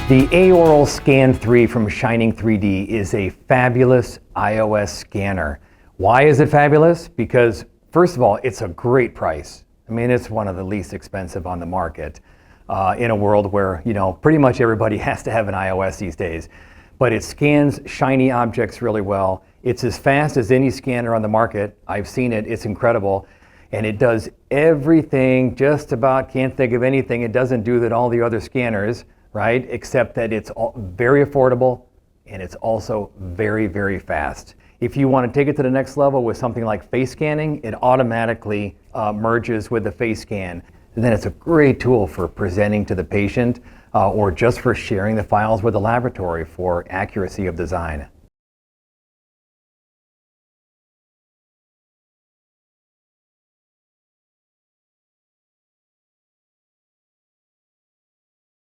The Aoralscan 3 from Shining 3D is a fabulous iOS scanner. Why is it fabulous? Because first of all, it's a great price. I mean, it's one of the least expensive on the market in a world where, pretty much everybody has to have an iOS these days. But it scans shiny objects really well. It's as fast as any scanner on the market. I've seen it, it's incredible. And it does everything, just about, can't think of anything it doesn't do that all the other scanners, right? Except that it's very affordable and it's also very, very fast. If you want to take it to the next level with something like face scanning, it automatically merges with the face scan. And then it's a great tool for presenting to the patient or just for sharing the files with the laboratory for accuracy of design.